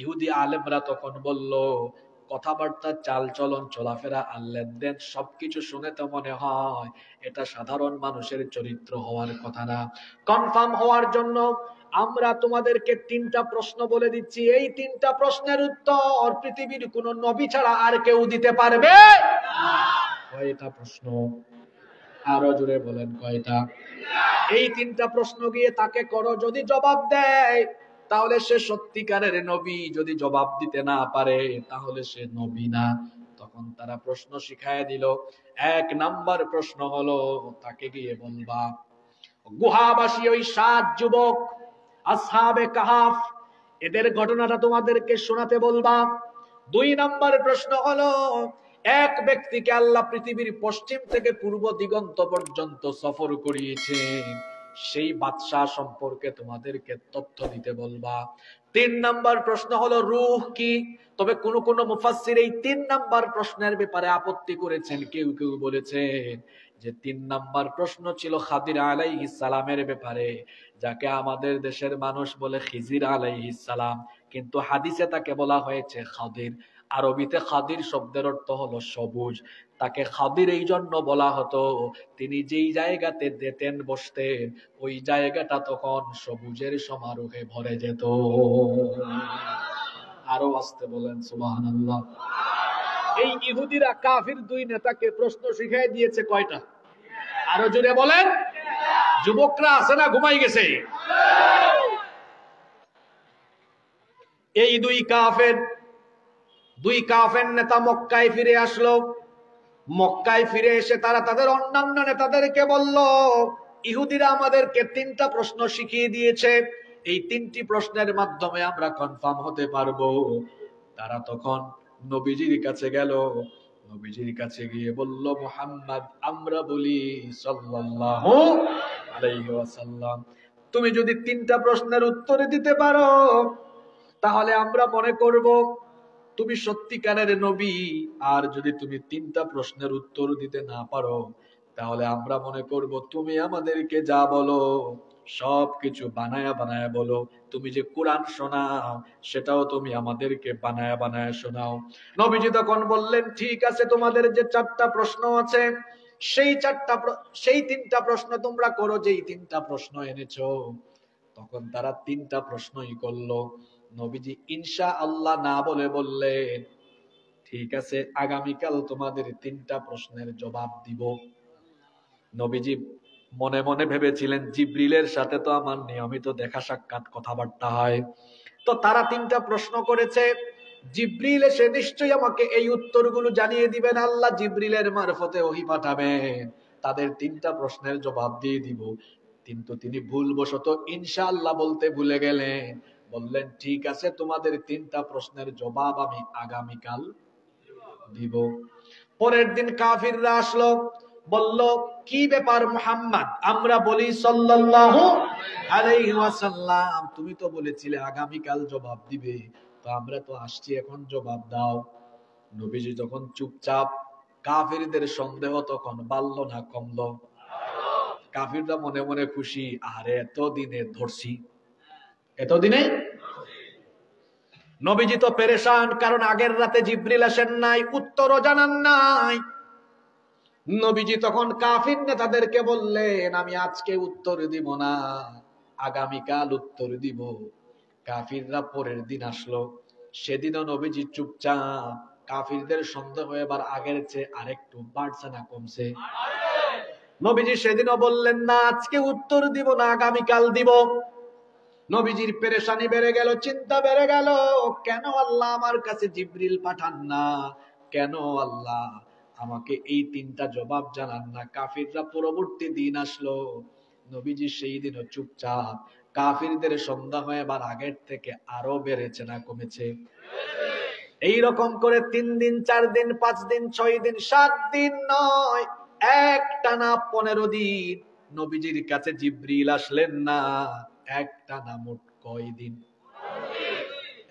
ইহুদি আলেমরা তখন বলল, কথাবার্তা, চাল চলন, চলাফেরা আর লেনদেন সবকিছু শুনে তো মনে হয় এটা সাধারণ মানুষের চরিত্র হওয়ার কথা না। কনফার্ম হওয়ার জন্য আমরা তোমাদেরকে 3টা প্রশ্ন বলে দিচ্ছি। এই 3টা প্রশ্নের উত্তর পৃথিবীর কোন নবী ছাড়া আর কেউ দিতে পারবে না। কয়টা প্রশ্ন? আরো জোরে বলেন, কয়টা? এই 3টা প্রশ্ন গিয়ে তাকে করো, যদি জবাব দেয় তাহলে সে সত্যিকারের নবী, যদি জবাব দিতে না পারে তাহলে সে নবী না। তখন তারা প্রশ্ন শিখায় দিল। 1 নাম্বার প্রশ্ন হলো, তাকে গিয়ে বলবা গুহাবাসী ওই 7 যুবক আসহাবে কাহাফ, এদের ঘটনাটা তোমাদেরকে শোনাতে বলবা। 2 নাম্বার প্রশ্ন হলো, এক ব্যক্তিকে আল্লাহ পৃথিবীর পশ্চিম থেকে পূর্ব দিগন্ত পর্যন্ত সফর করিয়েছে, সেই বাদশাহ সম্পর্কে তোমাদেরকে তথ্য দিতে বলবা। 3 নাম্বার প্রশ্ন হলো রূহ কি। তবে কোন কোন মুফাসসির এই 3 নাম্বার প্রশ্নের ব্যাপারে আপত্তি করেছেন। কেউ কেউ বলেছেন যে 3 নাম্বার প্রশ্ন ছিল খাদির আলাইহিস সালামের ব্যাপারে, যাকে আমাদের দেশের মানুষ বলে খিজির আলাইহিস সালাম, কিন্তু হাদিসে তাকে বলা হয়েছে খাদির। আরবিতে খাদির শব্দের অর্থ হলো সবুজ। তাকে খাদির এই জন্য বলা হতো, তিনি যেই জায়গাতে যেতেন বসতেন ওই জায়গাটা তখন সবুজের সমারোহে ভরে যেত। আরো আসতে বলেন সুবহানাল্লাহ। এই ইহুদিরা কাফির 2 নেতাকে প্রশ্ন শিখিয়ে দিয়েছে কয়টা? আরো জোরে বলেন। যুবকরা আছে না ঘুমাই গেছে? এই 2 কাফের নেতা মক্কায় ফিরে আসলো। মক্কায় ফিরে এসে তারা তাদের অন্যান্য নেতাদেরকে বলল, ইহুদিরা আমাদেরকে 3টা প্রশ্ন শিখিয়ে দিয়েছে, এই 3টি প্রশ্নের মাধ্যমে আমরা কনফার্ম হতে পারবো। তারা তখন নবীজির কাছে গেল। নবীজির কাছে গিয়ে বলল, মুহাম্মদ, আমরা বলি সাল্লাল্লাহু আলাইহি ওয়াসাল্লাম, তুমি যদি 3টা প্রশ্নের উত্তর দিতে পারো তাহলে আমরা মনে করব তুমি সত্যিকারের নবী। আর যদি তুমি 3টা প্রশ্নের উত্তর দিতে না পারো তাহলে আমরা মনে করব তুমি আমাদেরকে যা বলো সবকিছু বানায়া বানায়া বলো। তুমি যে কোরআন শোনাও সেটাও তুমি আমাদেরকে বানায়া বানায়া শোনাও। নবীজি তখন বললেন, ঠিক আছে, তোমাদের যে 4টা প্রশ্ন আছে সেই 3টা প্রশ্ন তোমরা করো, যেই 3টা প্রশ্ন এনেছো। তখন তারা 3টা প্রশ্নই করলো। নবীজি ইনশাআল্লাহ না বলে বললেন, ঠিক আছে, আগামীকাল তোমাদের 3টা প্রশ্নের জবাব দিব। নবীজি মনে মনে ভেবেছিলেন, জিবরিলের সাথে তো আমার নিয়মিত দেখা সাক্ষাৎ কথাবার্তা হয়, তো তারা 3টা প্রশ্ন করেছে, জিবরিল এসে নিশ্চয়ই আমাকে এই উত্তরগুলো জানিয়ে দিবেন। আল্লাহ জিবরিলের মারফতে ওহী পাঠাবেন, তাদের 3টা প্রশ্নের জবাব দিয়ে দিব। কিন্তু তিনি ভুলবশত ইনশাআল্লাহ বলতে ভুলে গেলেন। বললেন, ঠিক আছে, তোমাদের 3টা প্রশ্নের জবাব আমি আগামীকাল দিব। পরের দিন কাফিররা আসলো, বলল, কি ব্যাপার মুহাম্মদ? আমরা বলি সাল্লাল্লাহু আলাইহি ওয়াসাল্লাম, তুমি তো বলেছিলে আগামীকাল জবাব দিবে, তো আমরা তো আসছি, এখন জবাব দাও। নবীজি তখন চুপচাপ। কাফিরদের সন্দেহ তখন বাড়ল না কমলো? কাফিররা মনে মনে খুশি, আরে এতদিনে ধরছি, এতদিনে। নবীজি তো পেরেশান, কারণ আগের রাতে জিবরিল আসেন নাই, উত্তরও জানান নাই। নবীজি তখন কাফির নেতাদেরকে বললেন, আমি আজকে উত্তর দিব না, আগামীকাল উত্তর দিব। কাফিররা পরের দিন আসলো, সেদিনও নবীজি চুপচাপ। কাফিরদের সন্দেহ এবার আগের চেয়ে আরেকটু বাড়ছে না কমছে? নবীজি সেদিনও বললেন না, আজকে উত্তর দিব না, আগামীকাল দিব। নবীজির পেরেশানি বেড়ে গেল, চিন্তা বেড়ে গেল, কেন আল্লাহ আমার কাছে জিবরিল পাঠান না, কেন আল্লাহ আমাকে এই 3টা জবাব জানান না। কাফিররা পরবর্তী দিন আসলো, নবীজি সেই দিনও চুপচাপ। কাফিরদের সন্দেহ এবার আগের থেকে আরো বেড়েছে না কমেছে? এইরকম করে 3 দিন, 4 দিন, 5 দিন, 6 দিন, 7 দিন নয়, একটানা 15 দিন নবীজির কাছে জিবরিল আসলেন না। একটানা মোট কয় দিন?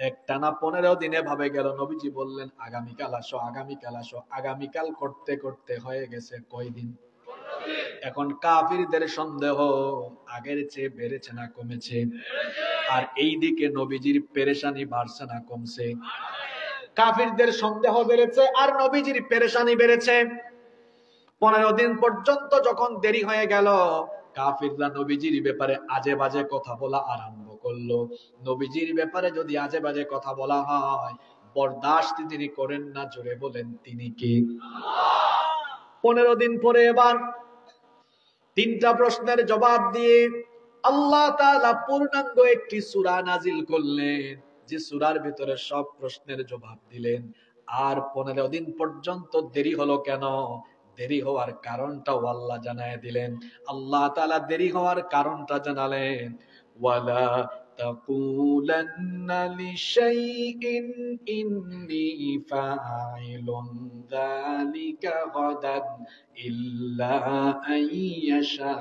একটানা 15 দিনে ভাবে গেল। নবীজি বললেন, আগামীকাল আসো, আগামীকাল আসো। আগামীকাল করতে করতে হয়ে গেছে কয় দিন? এখন কাফিরদের সন্দেহ আগের চেয়ে বেড়েছে না কমেছে? আর এইদিকে নবীজির পেরেশানি বাড়ছে না কমছে? কাফিরদের সন্দেহ বেড়েছে আর নবীজির পেরেশানি বেড়েছে। 15 দিন পর্যন্ত যখন দেরি হয়ে গেল, কাফিররা নবীজির ব্যাপারে আজে বাজে কথা বলা আরম্ভ করলো। নবীজির ব্যাপারে যদি আজে বাজে কথা বলা হয়, বরদাস্ত তিনি করেন না। জোরে বলেন, তিনি কে? 15 দিন পরে এবার 3টা প্রশ্নের জবাব দিয়ে আল্লাহ তাআলা পূর্ণাঙ্গ একটি সূরা নাজিল করলেন, যে সূরার ভিতরে সব প্রশ্নের জবাব দিলেন। আর 15 দিন পর্যন্ত দেরি হলো কেন? দেরি হওয়ার কারণটাও আল্লাহ জানায় দিলেন। আল্লাহ তাআলা দেরি হওয়ার কারণটা জানালেন, ওয়ালা তাকুলান্না লিশাইইন ইন্নী ফাইলুন যালিকা গাদান ইল্লা আইয়াশা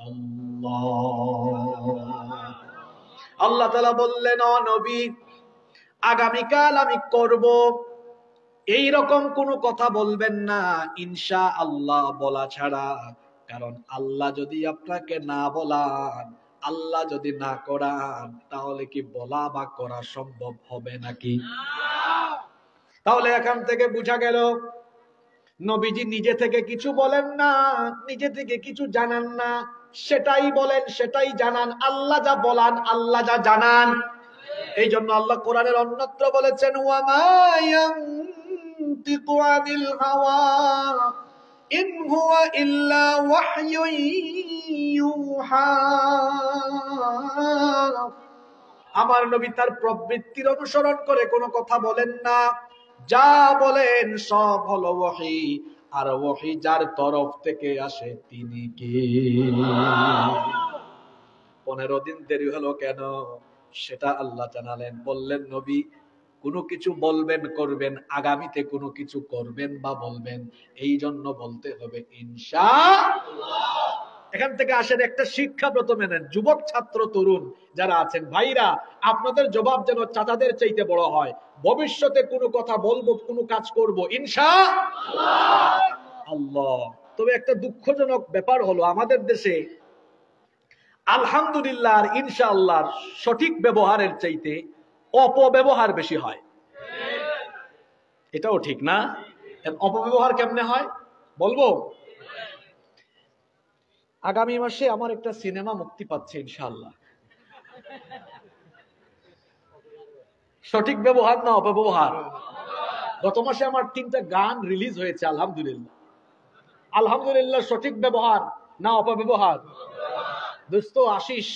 আল্লাহ। আল্লাহ তাআলা বললেন, ও নবী, আগামীকাল আমি করব, এই রকম কোনো কথা বলবেন না ইনশাআল্লাহ বলা ছাড়া। কারণ আল্লাহ যদি আপনাকে না বলান, আল্লাহ যদি না করান, তাহলে কি বলা বা করা সম্ভব হবে নাকি? তাহলে এখান থেকে বোঝা গেল নবীজি নিজে থেকে কিছু বলেন না, নিজে থেকে কিছু জানান না, সেটাই বলেন, সেটাই জানান। আল্লাহ যা বলান, আল্লাহ যা জানান। এই জন্য আল্লাহ কোরআনের অন্যত্র বলেছেন, ওয়া মা ইয়ানতিকু আনিল হাওয়া ইন হুয়া ইল্লা ওয়াহয়ুন ইউহা। আমার নবী তার প্রবৃত্তির অনুসরণ করে কোনো কথা বলেন না, যা বলেন সব হলো ওহী। আর ওহী যার তরফ থেকে আসে তিনি কে? 15 দিন দেরি হলো কেন সেটা আল্লাহ জানালেন। বললেন, নবী কোনো কিছু বলবেন, করবেন, আগামীতে কোনো কিছু করবেন বা বলবেন, এই জন্য বলতে হবে ইনশাআল্লাহ। এখান থেকে আসেন একটা শিক্ষা প্রথমে নেন। যুবক, ছাত্র, তরুণ যারা আছেন, ভাইরা, আপনাদের জবাব যেন চাচাদের চাইতে বড় হয়। ভবিষ্যতে কোনো কথা বলবো, কোনো কাজ করব ইনশাআল্লাহ। তবে একটা দুঃখজনক ব্যাপার হলো, আমাদের দেশে আলহামদুলিল্লাহ আর ইনশাআল্লাহ সঠিক ব্যবহারের চাইতে অপব্যবহার বেশি হয়। এটাও ঠিক না? অপব্যবহার কেমনে হয় বলবো? আগামী মাসে আমার একটা সিনেমা মুক্তি পাচ্ছে ইনশাআল্লাহ। সঠিক ব্যবহার না অপব্যবহার? গত মাসে আমার 3টা গান রিলিজ হয়েছে, আলহামদুলিল্লাহ। আলহামদুলিল্লাহ, সঠিক ব্যবহার না অপব্যবহার? দোস্ত আশিস,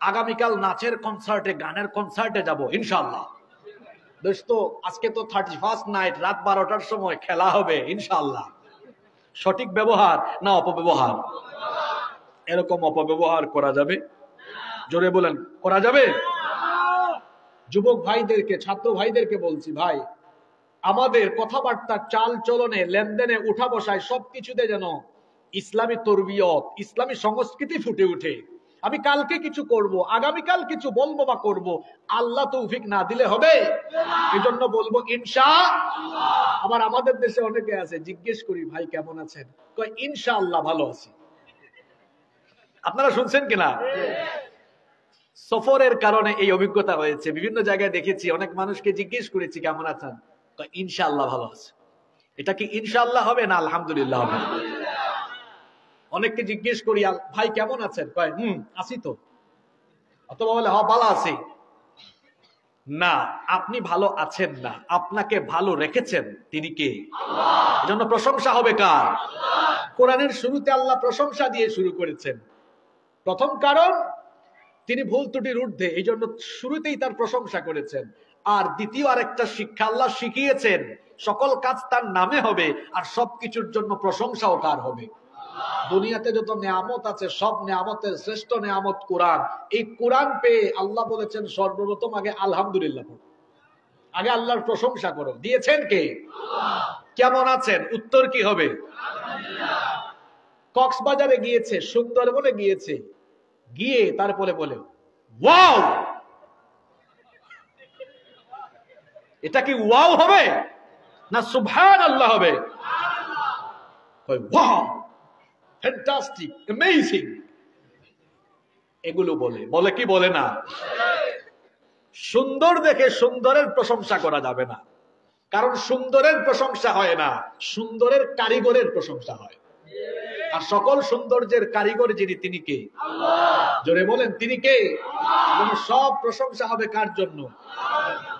আগামীকাল নাচের কনসার্টে, গানের কনসার্টে যাব ইনশাআল্লাহ। দোস্ত আজকে তো 31st নাইট, রাত 12টার সময় খেলা হবে ইনশাআল্লাহ। সঠিক ব্যবহার না অপব্যবহার? এরকম অপব্যবহার করা যাবে? জোরে বলেন, করা যাবে? যুবক ভাইদেরকে, ছাত্র ভাইদেরকে বলছি, ভাই, আমাদের কথাবার্তা, চাল চলনে, লেনদেনে, উঠা বসায় সবকিছুতে যেন ইসলামী তরবিয়ত, ইসলামী সংস্কৃতি ফুটে উঠে। আমি কালকে কিছু করব, আগামীকাল কিছু বলবো বা করব, আল্লাহ তৌফিক না দিলে হবে? এই জন্য বলবো ইনশাআল্লাহ। আবার আমাদের দেশে অনেকে আছে, জিজ্ঞেস করি, ভাই কেমন আছেন? কয় ইনশাআল্লাহ ভালো আছি। আপনারা শুনছেন কিনা? সফরের কারণে এই অভিজ্ঞতা হয়েছে। বিভিন্ন জায়গায় দেখেছি, অনেক মানুষকে জিজ্ঞেস করেছি কেমন আছেন, কয় ইনশাআল্লাহ ভালো আছে। এটা কি ইনশাআল্লাহ হবে না আলহামদুলিল্লাহ হবে? অনেককে জিজ্ঞেস করি, ভাই কেমন আছেন? কয় আছি তো। অথবা বলে হ্যাঁ ভালো আছি। না, আপনি ভালো আছেন না, আপনাকে ভালো রেখেছেন তিনি কে? আল্লাহ। এজন্য প্রশংসা হবে কার? আল্লাহ। কোরআনের শুরুতে আল্লাহ প্রশংসা দিয়ে শুরু করেছেন। প্রথম কারণ, তিনি ভুল ত্রুটির ঊর্ধ্বে, এই জন্য শুরুতেই তার প্রশংসা করেছেন। আর দ্বিতীয় আরেকটা শিক্ষা আল্লাহ শিখিয়েছেন, সকল কাজ তার নামে হবে, আর সবকিছুর জন্য প্রশংসাও কার হবে? দুনিয়াতে যত নেয়ামত আছে, সব নেয়ামতের শ্রেষ্ঠ নেয়ামত কোরআন। এই কোরআন পেয়ে আল্লাহ বলেছেন, সর্বপ্রথম আগে আলহামদুলিল্লাহ পড়ো, আগে আল্লাহর প্রশংসা করো। দিয়েছেন কে? আল্লাহ। কেমন আছেন? উত্তর কি হবে? আলহামদুলিল্লাহ। কক্সবাজারে গিয়েছে, সুন্দরবনে গিয়েছে, গিয়ে তারপরে বলে ওয়াও। এটা কি ওয়াও হবে না সুবহানাল্লাহ হবে? Wow, fantastic, amazing. এগুলো বলে, বলে কি বলে না? সুন্দর দেখে সুন্দরের প্রশংসা করা যাবে না, কারণ সুন্দরের প্রশংসা হয় না, সুন্দরের কারিগরের প্রশংসা হয়। আর সকল সৌন্দর্যের কারিগর যিনি, তিনি কে? জোরে বলেন, তিনি কে? সব প্রশংসা হবে কার জন্য?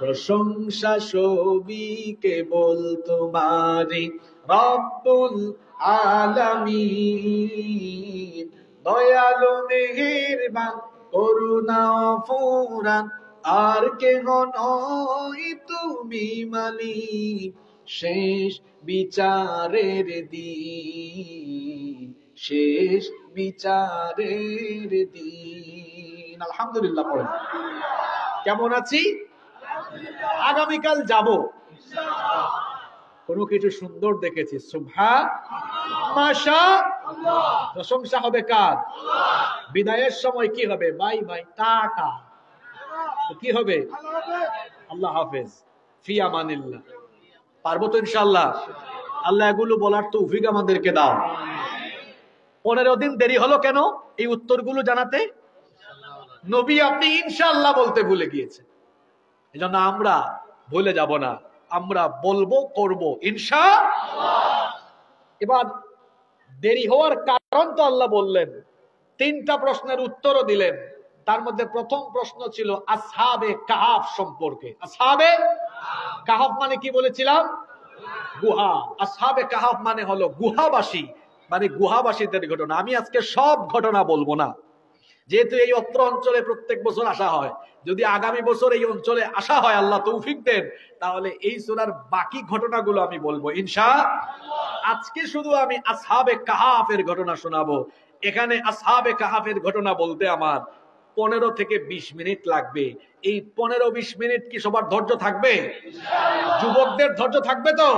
প্রশংসা সবই কেবল তোমারই রব্বুল আলামিন, দয়ালু মেহেরবান করুণা ফুরান, আর কেহ নয় তুমি মালিক, শেষ বিচারের দিন, শেষ বিচারের দিন। আলহামদুলিল্লাহ পড়েন। কেমন আছি? আগামীকাল যাব, কোনো কিছু সুন্দর দেখেছি, সুবহান মাশাআল্লাহ, প্রশংসা হবে কার? বিদায়ের সময় কি হবে? Bye bye, tata. কি হবে? আল্লাহ হাফেজ, ফি আমানিল্লাহ। পারবো তো ইনশাআল্লাহ? আল্লাহ এগুলো বলার তৌফিক আমাদেরকে দাও। 15 দিন দেরি হলো কেন এই উত্তরগুলো জানাতে? নবী আপনি ইনশাআল্লাহ বলতে ভুলে গিয়েছেন, এজন্য আমরা ভুলে যাব না, আমরা বলবো, করব ইনশাআল্লাহ। এবার দেরি হওয়ার কারণ তো আল্লাহ বললেন, 3টা প্রশ্নের উত্তরও দিলেন। তার মধ্যে প্রথম প্রশ্ন ছিল আসহাবে কাহাফ সম্পর্কে। আসহাবে কাহাফ মানে কি বলেছিলাম? গুহা। আসহাবে কাহাফ মানে হলো গুহাবাসী, মানে গুহাবাসীদের ঘটনা। আমি আজকে সব ঘটনা বলবো না, যেহেতু এই অত্র অঞ্চলে প্রত্যেক বছর আসা হয়, যদি আগামী বছর এই অঞ্চলে আসা হয়, আল্লাহ তৌফিক দেন, তাহলে এই সূরার বাকি ঘটনাগুলো আমি বলবো ইনশাআল্লাহ। আজকে শুধু আমি আসহাবে কাহাফের ঘটনা শোনাবো। এখানে আসহাবে কাহাফের ঘটনা বলতে আমার 15 থেকে 20 মিনিট লাগবে। এই 15-20 মিনিট কি সবার ধৈর্য থাকবে? যুবকদের ধৈর্য থাকবে তো?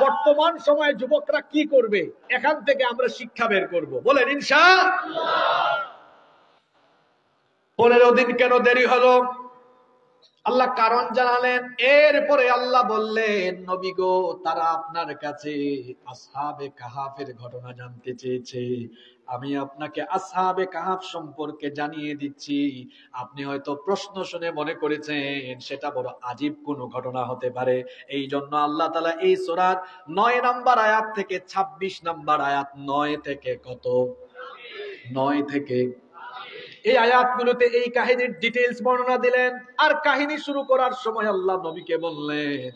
বর্তমান সময়ে যুবকরা কি করবে, এখান থেকে আমরা শিক্ষা বের করব, বলেন ইনশাআল্লাহ। 15 দিন কেন দেরি হলো? আল্লাহ কারণ জানালেন। এরপরে আল্লাহ বললেন, নবী গো, তারা আপনার কাছে আসহাবে কাহাফের ঘটনা জানতে চেয়েছে, আমি আপনাকে আসহাবে কাহাফ সম্পর্কে জানিয়ে দিচ্ছি। আপনি হয়তো প্রশ্ন শুনে মনে করেছেন সেটা বড় আজীব কোনো ঘটনা হতে পারে। এই জন্য আল্লাহ তাআলা এই সূরার 9 নম্বর আয়াত থেকে 26 নম্বর আয়াত, 9 থেকে কত? 9 থেকে এই আয়াতগুলোতে এই কাহিনীর ডিটেইলস বর্ণনা দিলেন। আর কাহিনী শুরু করার সময় আল্লাহ নবীকে বললেন,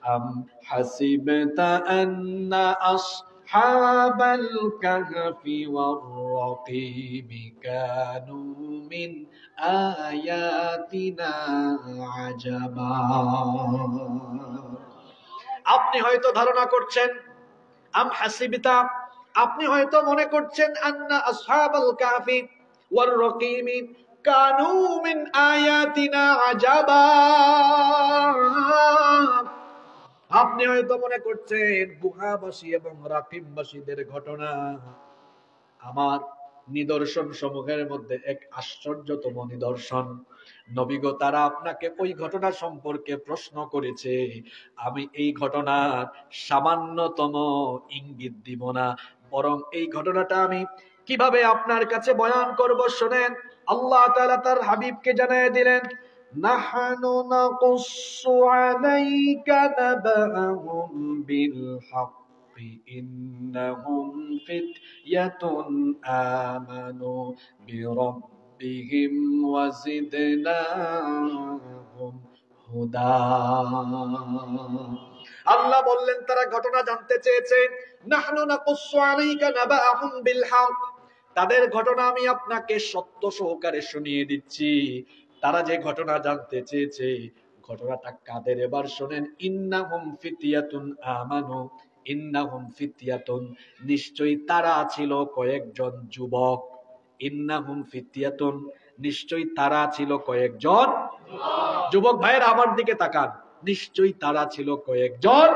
আম হাসিবতা আন্না আসহাবাল কাহফি ওয়ার রাকিবি কানু মিন আয়াতিনা আজাবা। আপনি হয়তো ধারণা করছেন, আম হাসিবতা, আপনি হয়তো মনে করছেন, আন্না আসহাবাল কাহফি ওয়ার রাকিমি কানু মিন আয়াতিনা আজাবা, আপনি হয়তো মনে করছেন গুহাবাসী এবং রাকিববাসীদের ঘটনা আমার নিদর্শন সমূহের মধ্যে এক আশ্চর্যতম নিদর্শন। নবী গো, তারা আপনাকে ওই ঘটনা সম্পর্কে প্রশ্ন করেছে, আমি এই ঘটনার সামান্যতম ইঙ্গিত দিব না, বরং এই ঘটনাটা আমি কিভাবে আপনার কাছে বয়ান করব শোনেন। আল্লাহ তাআলা তার হাবিবকে জানিয়ে দিলেন, নাহনু নাকুসসু আলাইকা নাবাহুম বিল হক ইন্নাহুম ফিতয়াতুন আমানু বিরাব্বিহিম ওয়াজিদনাহুম হুদা। আল্লাহ বললেন, তারা ঘটনা জানতে চেয়েছে, নাহনু নাকুসসু আলাইকা নাবাহুম বিল হক, তাদের ঘটনা আমি আপনাকে সত্য সহকারে শুনিয়ে দিচ্ছি। তারা যে ঘটনা জানতে চেয়েছে, ঘটনাটা কাদের এবার শোনেন। ইন্নাহুম ফিতয়াতুন আমানু, ইন্নাহুম ফিতয়াতুন, নিশ্চয়ই তারা ছিল কয়েকজন যুবক। ইন্নাহুম ফিতয়াতুন, নিশ্চয়ই তারা ছিল কয়েকজন যুবক। ভাইয়ের আমার দিকে তাকান, নিশ্চয়ই তারা ছিল কয়েকজন।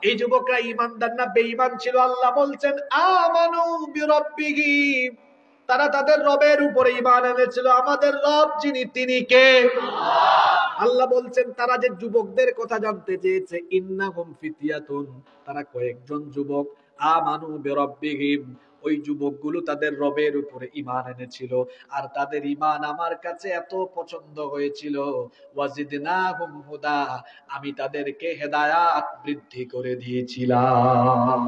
এই যুবকরা ঈমানদার না বেঈমান ছিল? আল্লাহ বলছেন, আমানু বিরাব্বিহিম, তারা তাদের রবের উপরে ঈমান এনেছিল। আমাদের রব যিনি, তিনি কে? আল্লাহ বলছেন, তারা যে যুবকদের কথা জানতে চেয়েছে, ইন্নাহুম ফিতয়াতুন, তারা কয়েকজন যুবক, আমানু বিরাব্বিহিম, ওই যুবকগুলো তাদের রবের উপরে ঈমান এনেছিল, আর তাদের ঈমান আমার কাছে এত পছন্দ হয়েছিল, ওয়াজিদনাহুম হুদা, আমি তাদেরকে হেদায়াত বৃদ্ধি করে দিয়েছিলাম।